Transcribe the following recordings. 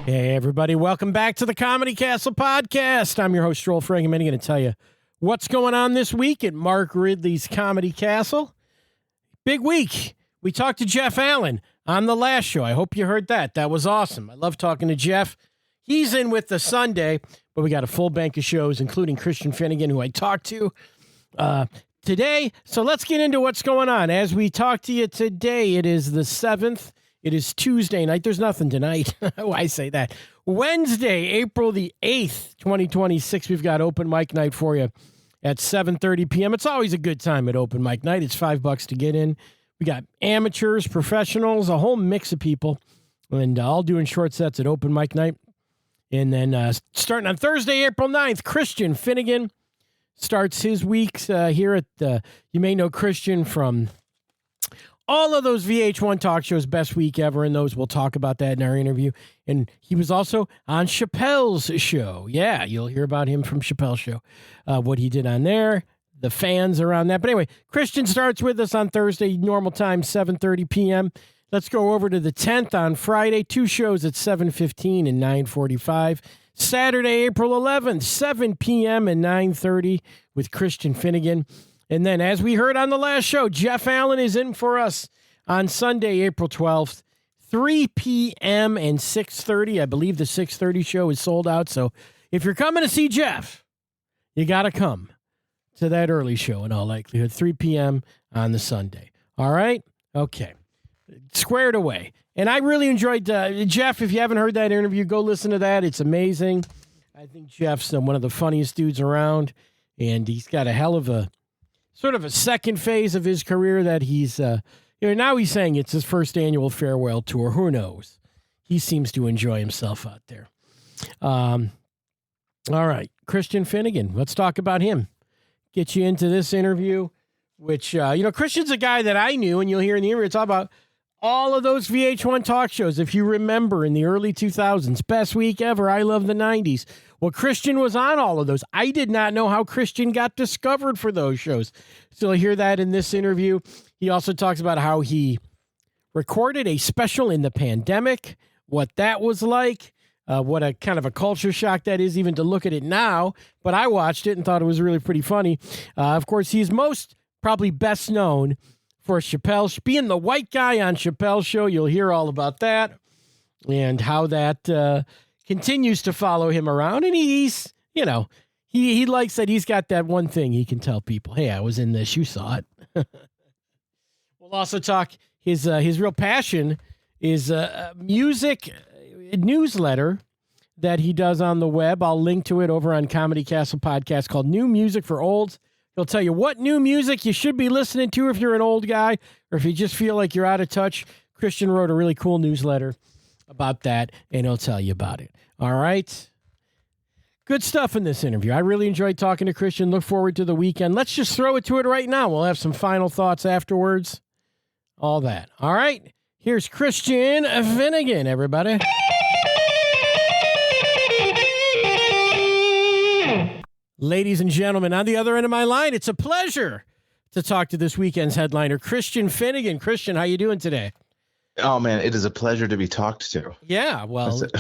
Hey, everybody. Welcome back to the Comedy Castle podcast. I'm your host, Joel Finnegan. I'm going to tell you what's going on this week at Mark Ridley's Comedy Castle. Big week. We talked to Jeff Allen on the last show. I hope you heard that. That was awesome. I love talking to Jeff. He's in with the Sunday, but we got a full bank of shows, including Christian Finnegan, who I talked to today. So let's get into what's going on. As we talk to you today, it is the 7th. It is Tuesday night. There's nothing tonight. I say that. Wednesday, April the 8th, 2026. We've got open mic night for you at 7:30 p.m. It's always a good time at open mic night. It's $5 to get in. We got amateurs, professionals, a whole mix of people, and all doing short sets at open mic night. And then starting on Thursday, April 9th, Christian Finnegan starts his weeks here at you may know Christian from all of those VH1 talk shows, Best Week Ever, and those, we'll talk about that in our interview. And he was also on Chappelle's show. Yeah, you'll hear about him from Chappelle's show, what he did on there, the fans around that. But anyway, Christian starts with us on Thursday, normal time, 7:30 p.m. Let's go over to the 10th on Friday, 2 shows at 7:15 and 9:45. Saturday, April 11th, 7 p.m. and 9:30 with Christian Finnegan. And then, as we heard on the last show, Jeff Allen is in for us on Sunday, April 12th, 3 p.m. and 6:30. I believe the 6:30 show is sold out. So if you're coming to see Jeff, you got to come to that early show in all likelihood, 3 p.m. on the Sunday. All right? Okay. Squared away. And I really enjoyed Jeff. If you haven't heard that interview, go listen to that. It's amazing. I think Jeff's one of the funniest dudes around, and he's got a hell of a sort of a second phase of his career that he's, now he's saying it's his first annual farewell tour. Who knows? He seems to enjoy himself out there. All right, Christian Finnegan. Let's talk about him. Get you into this interview, which, Christian's a guy that I knew, and you'll hear in the interview, it's all about all of those VH1 talk shows. If you remember in the early 2000s, Best Week Ever, I Love the 90s. Well, Christian was on all of those. I did not know how Christian got discovered for those shows. So you'll hear that in this interview. He also talks about how he recorded a special in the pandemic, what that was like, what a kind of a culture shock that is even to look at it now. But I watched it and thought it was really pretty funny. Of course, he's probably best known for Chappelle, being the white guy on Chappelle's show. You'll hear all about that and how that continues to follow him around. And he's, he likes that he's got that one thing he can tell people. Hey, I was in this. You saw it. We'll also talk his real passion is a music newsletter that he does on the web. I'll link to it over on Comedy Castle podcast called New Music for Olds. He'll tell you what new music you should be listening to if you're an old guy or if you just feel like you're out of touch. Christian wrote a really cool newsletter about that, and he'll tell you about it. All right? Good stuff in this interview. I really enjoyed talking to Christian. Look forward to the weekend. Let's just throw it to it right now. We'll have some final thoughts afterwards. All that. All right? Here's Christian Finnegan, everybody. Ladies and gentlemen, on the other end of my line, it's a pleasure to talk to this weekend's headliner, Christian Finnegan. Christian, how you doing today? Oh, man, it is a pleasure to be talked to. Yeah, well, Thank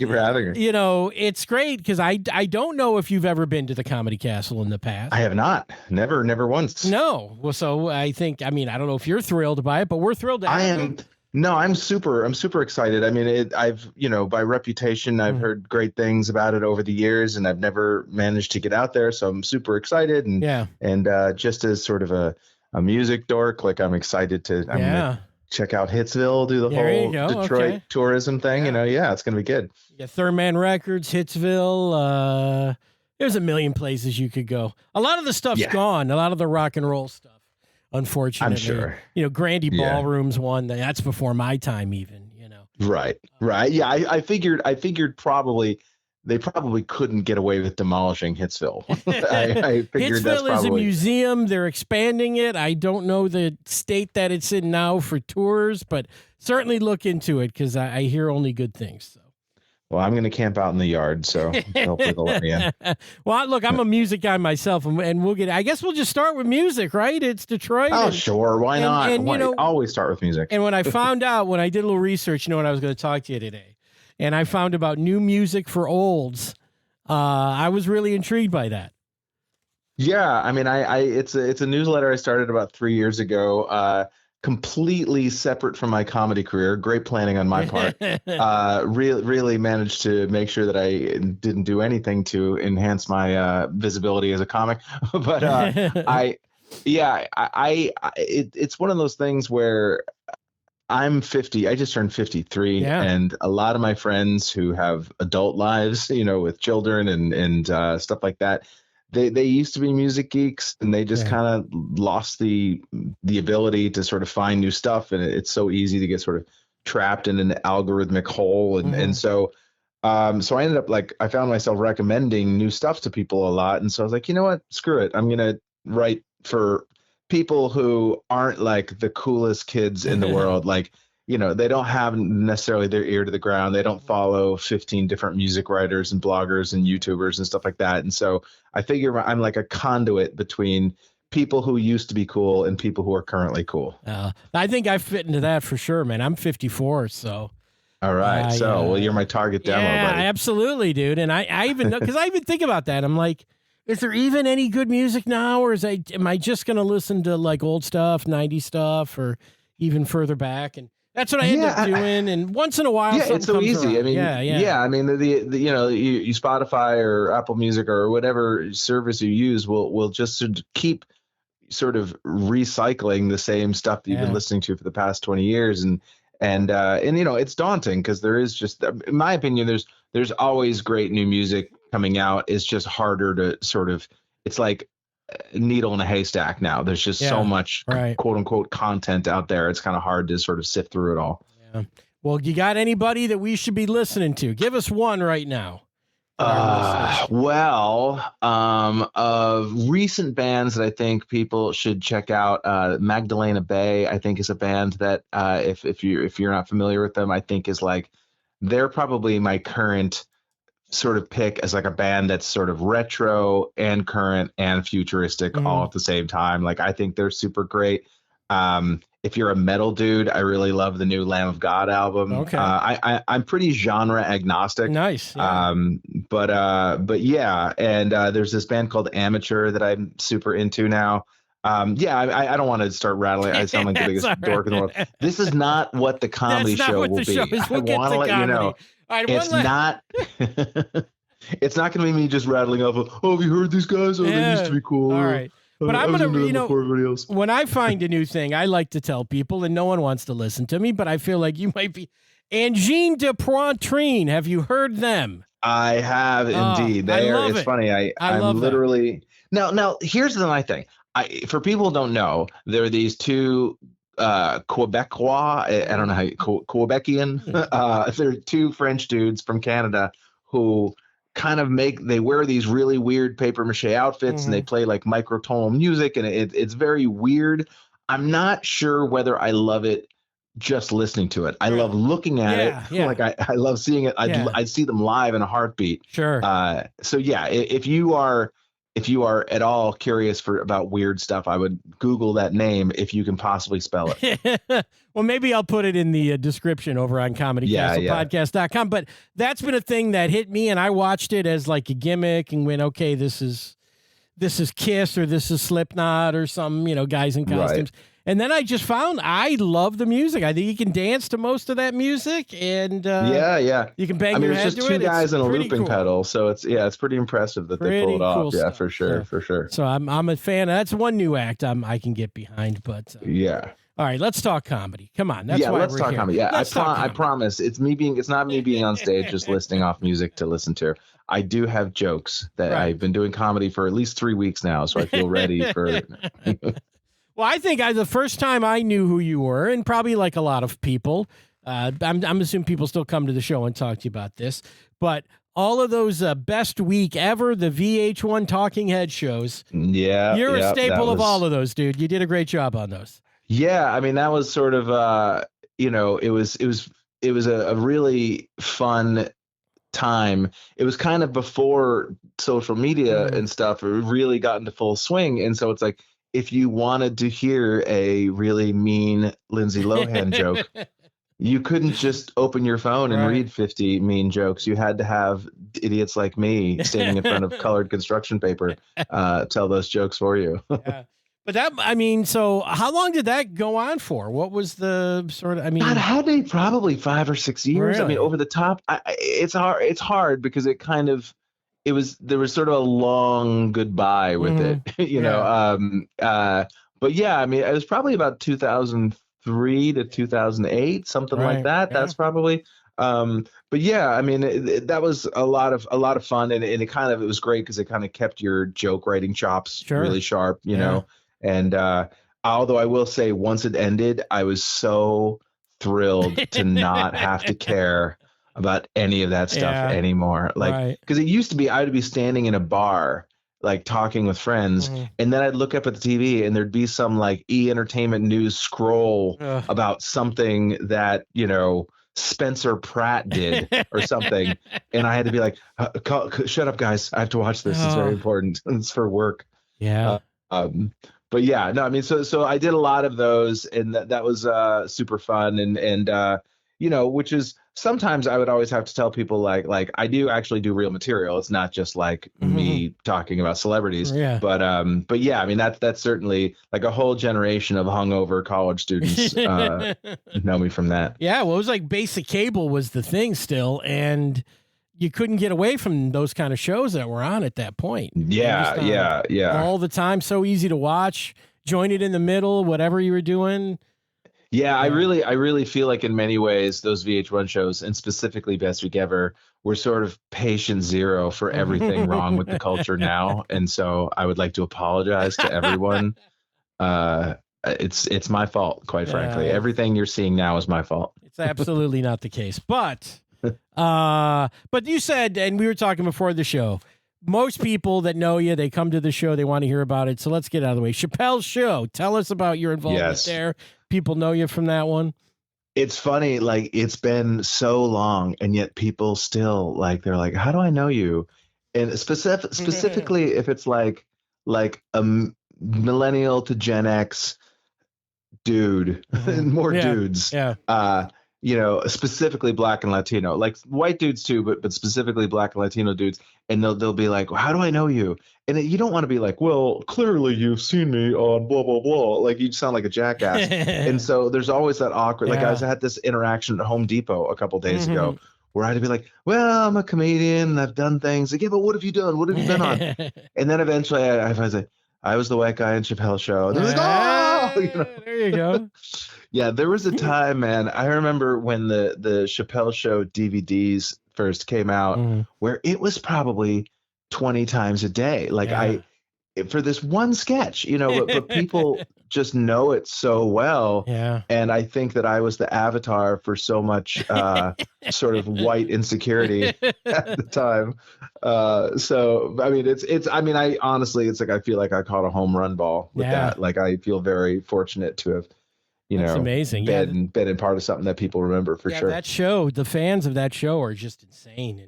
you for having me. It's great because I don't know if you've ever been to the Comedy Castle in the past. I have not. Never once. No. Well, so I don't know if you're thrilled by it, but we're thrilled to have you. No, I'm super excited. I mean, I've by reputation, I've heard great things about it over the years, and I've never managed to get out there. So I'm super excited. And just as sort of a music dork, like I'm excited to gonna check out Hitsville, do the whole Detroit tourism thing. Yeah. It's going to be good. Yeah. Third Man Records, Hitsville. There's a million places you could go. A lot of the stuff's gone. A lot of the rock and roll stuff. Unfortunately, I'm sure. Grandy Ballroom's one. That's before my time, even. Right. Yeah, I figured they probably couldn't get away with demolishing Hitsville. I figured Hitsville is a museum. They're expanding it. I don't know the state that it's in now for tours, but certainly look into it because I hear only good things. So. Well, I'm going to camp out in the yard, so hopefully they'll let me in. Well, look, I'm a music guy myself, and we'll get. I guess we'll just start with music, right? It's Detroit. Oh, sure. Why not? And, always start with music. And when I found out, when I did a little research, when I was going to talk to you today, and I found about new music for olds, I was really intrigued by that. Yeah, I mean, it's a newsletter I started about 3 years ago. Completely separate from my comedy career. Great planning on my part. Really managed to make sure that I didn't do anything to enhance my visibility as a comic. But it's one of those things where I'm 50. I just turned 53, and a lot of my friends who have adult lives, with children and stuff like that, they used to be music geeks, and they just kind of lost the ability to sort of find new stuff. And it's so easy to get sort of trapped in an algorithmic hole. And so I ended up I found myself recommending new stuff to people a lot. And so I was like, you know what, screw it. I'm going to write for people who aren't like the coolest kids in the world. They don't have necessarily their ear to the ground. They don't follow 15 different music writers and bloggers and YouTubers and stuff like that. And so I figure I'm like a conduit between people who used to be cool and people who are currently cool. I think I fit into that for sure, man. I'm 54, so. All right. Well, you're my target demo, buddy. Absolutely, dude. And I even know, because I even think about that. I'm like, is there even any good music now? Or am I just going to listen to like old stuff, 90s stuff, or even further back? And that's what I end up doing, and once in a while, it's so easy. Around. I mean, I mean, you Spotify or Apple Music or whatever service you use will just keep sort of recycling the same stuff that you've been listening to for the past 20 years, and it's daunting because there is just, in my opinion, there's always great new music coming out. It's just harder to sort of, it's like needle in a haystack now. There's just so much quote unquote content out there. It's kind of hard to sort of sift through it all. Yeah. Well, you got anybody that we should be listening to? Give us one right now. Of recent bands that I think people should check out, Magdalena Bay, I think, is a band that if you're not familiar with them, I think is like, they're probably my current sort of pick as like a band that's sort of retro and current and futuristic all at the same time. Like, I think they're super great. If you're a metal dude, I really love the new Lamb of God album. Okay. I'm pretty genre agnostic. Nice. Yeah. But yeah. And there's this band called Amateur that I'm super into now. I don't want to start rattling. I sound like the biggest dork in the world. This is not what the comedy show will be. I want to let you know. Right, it's not. It's not going to be me just rattling off of, have you heard these guys? Oh, they used to be cool. All right. But I'm going to, when I find a new thing, I like to tell people, and no one wants to listen to me, but I feel like you might be. Angine de Poitrine. Have you heard them? I have indeed. It's funny. I'm literally. Now, here's my thing. For people who don't know, there are these two Quebecois, I don't know how Quebecian. They're two French dudes from Canada who kind of they wear these really weird paper mache outfits, and they play like microtonal music, and it's very weird. I'm not sure whether I love it just listening to it. I love looking at it. Yeah. Like I love seeing it. I'd see them live in a heartbeat. Sure. So yeah, if you are at all curious about weird stuff, I would Google that name if you can possibly spell it. Well, maybe I'll put it in the description over on comedycastlepodcast.com. But that's been a thing that hit me, and I watched it as like a gimmick and went, okay, this is Kiss or this is Slipknot or some, guys in costumes. Right. And then I just found I love the music. I think you can dance to most of that music, and you can bang your head to it. It's just two guys and a looping pedal, so it's pretty impressive that they pull it off. Yeah, for sure, for sure. So I'm a fan. That's one new act I can get behind. But all right, let's talk comedy. Come on, that's why let's we're talk here. Comedy. Yeah, I promise. It's not me being on stage just listing off music to listen to. I do have jokes that I've been doing comedy for at least 3 weeks now, so I feel ready for. Well, I think the first time I knew who you were, and probably like a lot of people, I'm assuming people still come to the show and talk to you about this, but all of those best week ever, the VH1 Talking Head shows. Yeah. You're a staple of all of those, dude. You did a great job on those. Yeah. I mean, that was sort of, it was a really fun time. It was kind of before social media and stuff really got into full swing. And so it's like, if you wanted to hear a really mean Lindsay Lohan joke, you couldn't just open your phone and read 50 mean jokes. You had to have idiots like me standing in front of colored construction paper tell those jokes for you. Yeah. But that, I mean, so how long did that go on for? What was the sort of, I mean, God, how they probably 5 or 6 years. Really? I mean, over the top. It's hard. It's hard because there was sort of a long goodbye with it, you know. But yeah, I mean, it was probably about 2003 to 2008, something like that. That's probably. But yeah, I mean, that was a lot of fun, and it was great because it kind of kept your joke writing chops really sharp, you know. And although I will say, once it ended, I was so thrilled to not have to care about any of that stuff anymore. Like, because it used to be I would be standing in a bar, like talking with friends, and then I'd look up at the TV and there'd be some like Entertainment News scroll about something that, you know, Spencer Pratt did or something. And I had to be like, shut up, guys. I have to watch this. It's very important. It's for work. Yeah. But yeah, no, I mean, so I did a lot of those, and that was super fun, and you know, which is sometimes I would always have to tell people like I do actually do real material. It's not just like me talking about celebrities. But yeah, I mean that's certainly like a whole generation of hungover college students know me from that. Yeah, well, it was like basic cable was the thing still, and you couldn't get away from those kind of shows that were on at that point. Yeah. All the time. So easy to watch. Join it in the middle, whatever you were doing. Yeah, I really feel like in many ways those VH1 shows, and specifically Best Week Ever, were sort of patient zero for everything wrong with the culture now. And so I would like to apologize to everyone. It's my fault, quite frankly. Everything you're seeing now is my fault. It's absolutely not the case. But you said, and we were talking before the show, most people that know you, they come to the show, they want to hear about it. So let's get out of the way. Chappelle's Show. Tell us about your involvement there. People know you from that one. It's funny, like it's been so long, and yet people still like, they're like, how do I know you? And specifically if it's like a millennial to Gen X dude, more dudes. You know, specifically Black and Latino, like white dudes too, but specifically Black and Latino dudes. And they'll be like, well, how do I know you? And you don't want to be like, well, clearly you've seen me on blah, blah, blah. Like you sound like a jackass. And so there's always that awkward, like I had this interaction at Home Depot a couple days ago where I had to be like, well, I'm a comedian and I've done things. Like, yeah, but what have you done? What have you been on? And then eventually I was like, I was the white guy in Chappelle's Show. And they're like, oh, you know? There you go. Yeah, there was a time, man. I remember when the Chappelle Show DVDs first came out, where it was probably 20 times a day. Like for this one sketch, you know, but people just know it so well. Yeah. And I think that I was the avatar for so much sort of white insecurity at the time. So, I mean, I honestly, it's like, I feel like I caught a home run ball with that. Like, I feel very fortunate to have, That's amazing. Been in part of something that people remember for sure. That show, the fans of that show are just insane.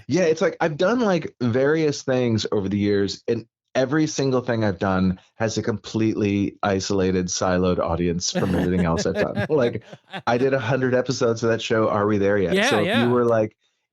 Yeah, it's like I've done like various things over the years, and every single thing I've done has a completely isolated, siloed audience from everything else I've done. Like I did 100 episodes of that show. Are we there yet? Yeah, so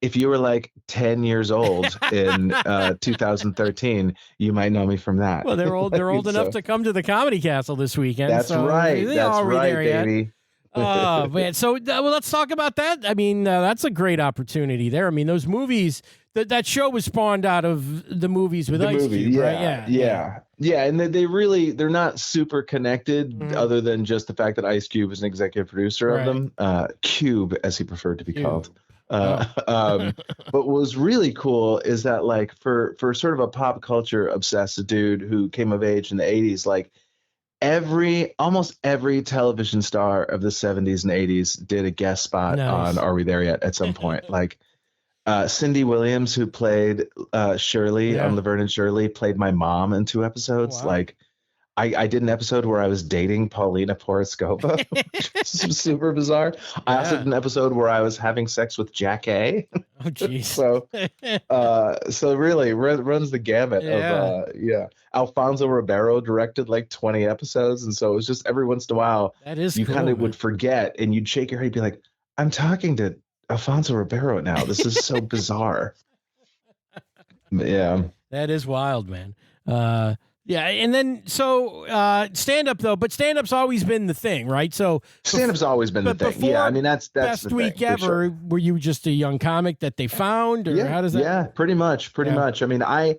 if you were like 10 years old in 2013, you might know me from that. Well, they're old enough to come to the Comedy Castle this weekend. That's right. That's right, baby. Oh, man. So let's talk about that. I mean, that's a great opportunity there. I mean, those movies, that show was spawned out of the movies with Ice Cube, right? Yeah. And they're not super connected other than just the fact that Ice Cube was an executive producer of them. Cube, as he preferred to be called. But what was really cool is that like for sort of a pop culture obsessed dude who came of age in the 80s, like almost every television star of the 70s and 80s did a guest spot on Are We There Yet at some point. Like Cindy Williams, who played Shirley on Laverne and Shirley, played my mom in 2 episodes. Wow. Like I did an episode where I was dating Paulina Poroscova, which is super bizarre. I also did an episode where I was having sex with Jack A. Oh, jeez. So really runs the gamut of Alfonso Ribeiro directed like 20 episodes, and so it was just every once in a while you cool, kind of would forget, and you'd shake your head, you'd be like, I'm talking to Alfonso Ribeiro now. This is so bizarre. Yeah, that is wild, man. Yeah, and then stand up though, but stand up's always been the thing, right? So stand up's always been the thing. Yeah, I mean that's best the week thing, ever. Sure. Were you just a young comic that they found, or how does that? Yeah, pretty much. I mean, I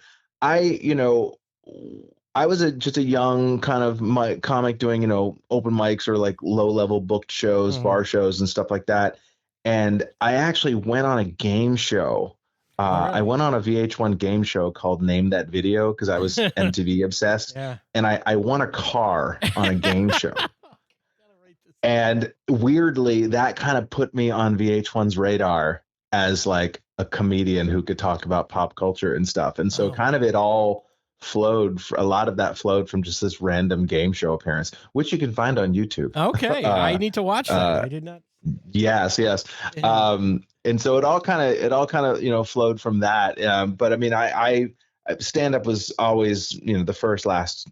was just a young kind of comic doing open mics or like low level booked shows, bar shows, and stuff like that. And I actually went on a game show. I went on a VH1 game show called Name That Video because I was MTV obsessed. Yeah. And I won a car on a game show. And weirdly, that kind of put me on VH1's radar as like a comedian who could talk about pop culture and stuff. And so kind of it all flowed. A lot of that flowed from just this random game show appearance, which you can find on YouTube. Okay. I need to watch that. I did not. Yes. Yeah. And so it all kind of flowed from that. But I mean, I stand up was always, the first, last,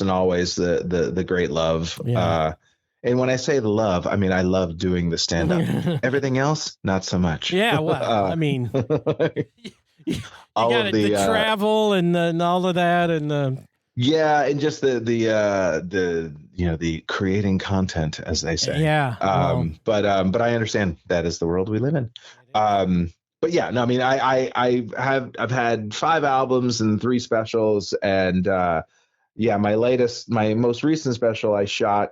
and always the great love. Yeah. And when I say the love, I mean, I love doing the stand up. Everything else, not so much. Yeah. Well, I mean, you got the travel and all of that. And yeah. And just the creating content, as they say. Yeah. But I understand that is the world we live in. But yeah, no, I mean, I've had 5 albums and 3 specials, and my most recent special I shot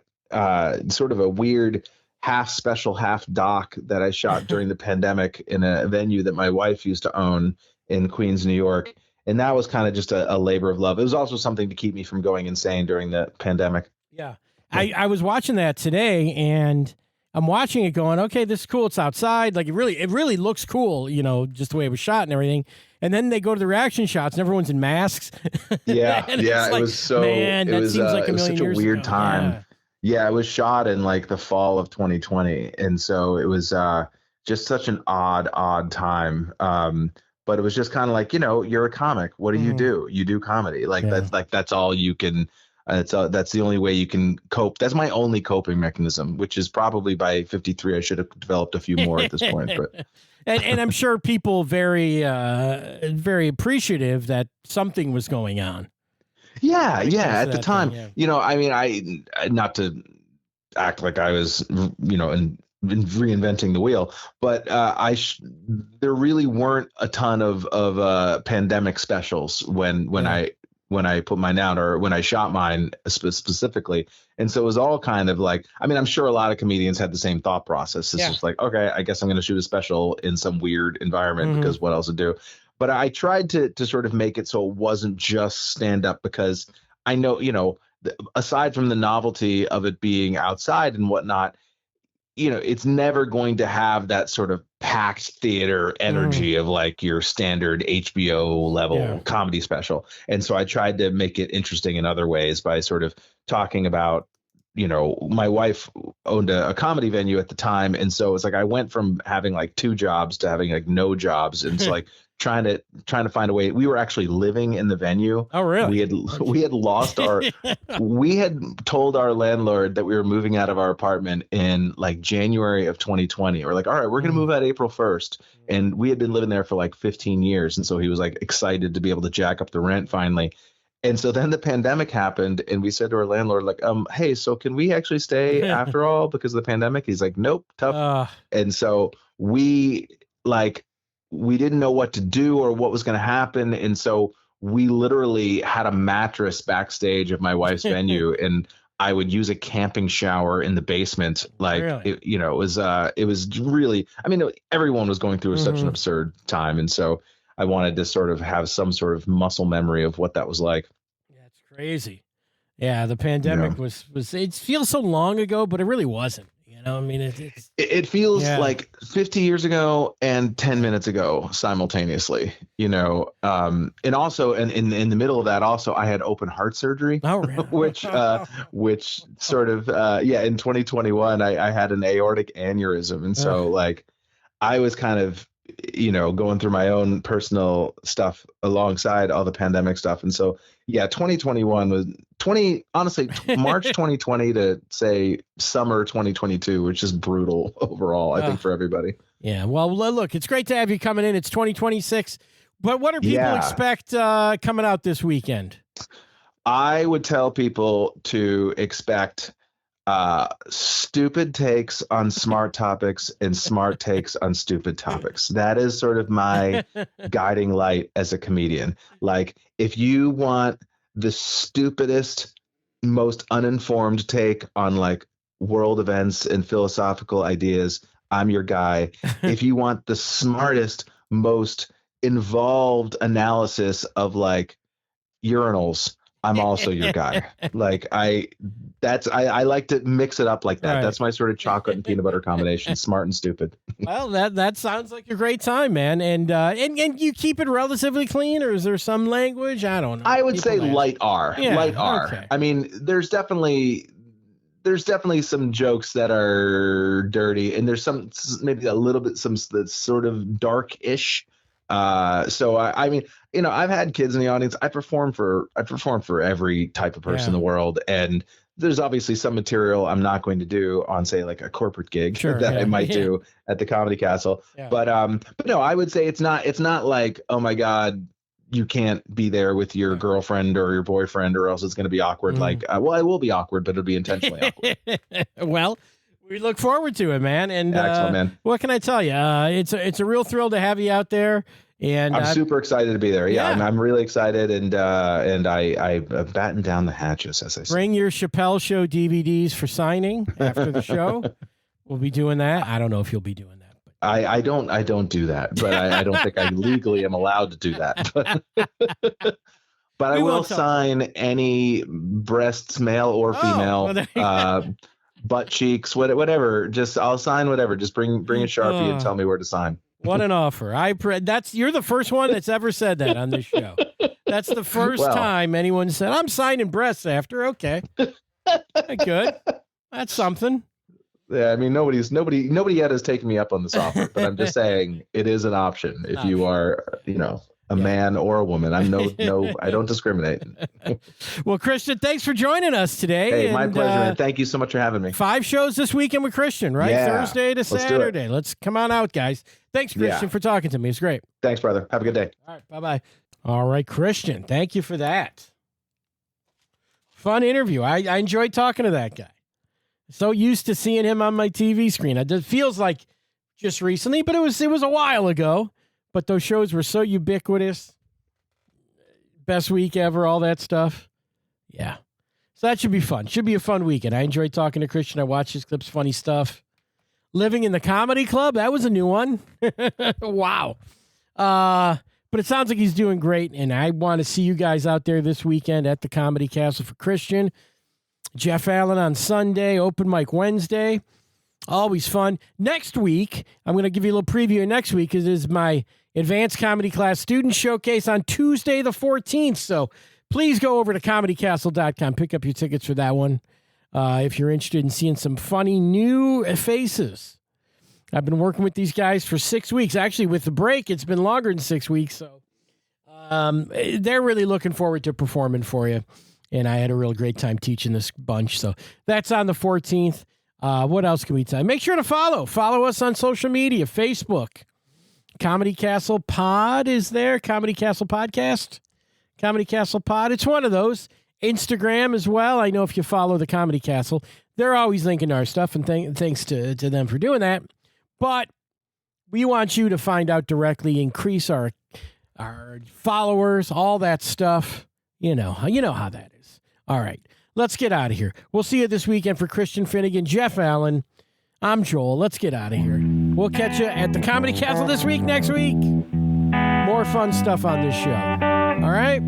sort of a weird half special, half doc that I shot during the pandemic in a venue that my wife used to own in Queens, New York. And that was kind of just a labor of love. It was also something to keep me from going insane during the pandemic. Yeah. I was watching that today, and I'm watching it going, okay, this is cool. It's outside. Like it really looks cool, just the way it was shot and everything. And then they go to the reaction shots and everyone's in masks. Yeah. Yeah. It was so, man, that seems like a million such a years weird ago. time. Yeah. It was shot in like the fall of 2020. And so it was just such an odd time. But it was just kind of like, you're a comic. What do you do? You do comedy. Like that's all you can. That's the only way you can cope. That's my only coping mechanism, which is probably by 53 I should have developed a few more at this point. But and I'm sure people very appreciative that something was going on. Yeah, at the time, thing, yeah. I mean, I not to act like I was, in reinventing the wheel, but there really weren't a ton of pandemic specials when I put mine out or when I shot mine specifically. And so it was all kind of like, I mean, I'm sure a lot of comedians had the same thought process. It's just like, okay, I guess I'm going to shoot a special in some weird environment because what else to do? But I tried to sort of make it so it wasn't just stand up, because I know, aside from the novelty of it being outside and whatnot, it's never going to have that sort of packed theater energy of like your standard HBO level comedy special. And so I tried to make it interesting in other ways by sort of talking about, my wife owned a comedy venue at the time. And so it's like, I went from having like 2 jobs to having like no jobs. And it's like trying to find a way. We were actually living in the venue. Oh, really? We had lost we had told our landlord that we were moving out of our apartment in like January of 2020. We're like, all right, we're going to move out April 1st. And we had been living there for like 15 years. And so he was like excited to be able to jack up the rent finally. And so then the pandemic happened, and we said to our landlord, like, hey, so can we actually stay after all because of the pandemic? He's like, nope, tough. And so we didn't know what to do or what was going to happen. And so we literally had a mattress backstage of my wife's venue, and I would use a camping shower in the basement. Like, really? It was really, I mean, everyone was going through such an absurd time. And so I wanted to sort of have some sort of muscle memory of what that was like. That's crazy. Yeah. The pandemic was, it feels so long ago, but it really wasn't. I mean, it feels like 50 years ago and 10 minutes ago simultaneously, and also, and in the middle of that, also, I had open heart surgery, which sort of, in 2021, I had an aortic aneurysm. And so like, I was kind of going through my own personal stuff alongside all the pandemic stuff. And so, yeah, 2021 was March 2020 to say summer 2022, which is brutal overall, I think, for everybody. Yeah. Well, look, it's great to have you coming in. It's 2026. But what do people expect coming out this weekend? I would tell people to expect stupid takes on smart topics and smart takes on stupid topics. That is sort of my guiding light as a comedian. Like, if you want the stupidest, most uninformed take on like world events and philosophical ideas, I'm your guy. If you want the smartest, most involved analysis of like urinals, I'm also your guy. Like, I like to mix it up like that. Right. That's my sort of chocolate and peanut butter combination, smart and stupid. Well, that sounds like a great time, man. And you keep it relatively clean, or is there some language? I don't know. I would say light R. Yeah, light R. Okay. I mean, there's definitely some jokes that are dirty, and there's some maybe a little bit some that's sort of dark-ish. So I mean, I've had kids in the audience. I perform for every type of person in the world, and there's obviously some material I'm not going to do on, say, like a corporate gig that I might do at the Comedy Castle. Yeah. But no, I would say it's not like, oh my God, you can't be there with your girlfriend or your boyfriend, or else it's going to be awkward. Like, well, I will be awkward, but it'll be intentionally awkward. Well, we look forward to it, man. And excellent, man. What can I tell you? It's a real thrill to have you out there. And I'm super excited to be there. Yeah. I'm really excited, and I batten down the hatches, as I say. Bring your Chappelle Show DVDs for signing after the show. We'll be doing that. I don't know if you'll be doing that. But. I don't do that, but I don't think I legally am allowed to do that. But I will sign any breasts, male or female, butt cheeks, whatever. Just I'll sign whatever. Just bring a Sharpie and tell me where to sign. What an offer. You're the first one that's ever said that on this show. That's the first time anyone said, I'm signing breasts after. Okay. Good. That's something. Yeah, I mean, nobody yet has taken me up on this offer, but I'm just saying it is an option if you are, a man or a woman. I'm I don't discriminate. Well, Christian, thanks for joining us today. Hey, my pleasure, man. Thank you so much for having me. 5 shows this weekend with Christian, right? Yeah, Thursday to Saturday. Let's come on out, guys. Thanks, Christian, for talking to me. It's great. Thanks, brother. Have a good day. All right, bye-bye. All right, Christian, thank you for that. Fun interview. I enjoyed talking to that guy. So used to seeing him on my TV screen. It feels like just recently, but it was a while ago. But those shows were so ubiquitous. Best week ever, all that stuff. Yeah. So that should be fun. Should be a fun weekend. I enjoyed talking to Christian. I watched his clips, funny stuff. Living in the Comedy Club, that was a new one. Wow. But it sounds like he's doing great, and I want to see you guys out there this weekend at the Comedy Castle for Christian. Jeff Allen on Sunday, open mic Wednesday. Always fun. Next week, I'm going to give you a little preview of next week. It is my advanced comedy class student showcase on Tuesday the 14th. So please go over to comedycastle.com. Pick up your tickets for that one if you're interested in seeing some funny new faces. I've been working with these guys for 6 weeks. Actually, with the break, it's been longer than 6 weeks. So they're really looking forward to performing for you. And I had a real great time teaching this bunch. So that's on the 14th. What else can we tell you? Make sure to follow us on social media, Facebook. Comedy Castle Pod is there. Comedy Castle Podcast. Comedy Castle Pod. It's one of those. Instagram as well. I know if you follow the Comedy Castle, they're always linking our stuff, and thanks to them for doing that. But we want you to find out directly, increase our followers, all that stuff. You know how that is. All right. Let's get out of here. We'll see you this weekend for Christian Finnegan, Jeff Allen. I'm Joel. Let's get out of here. We'll catch you at the Comedy Castle this week, next week. More fun stuff on this show. All right?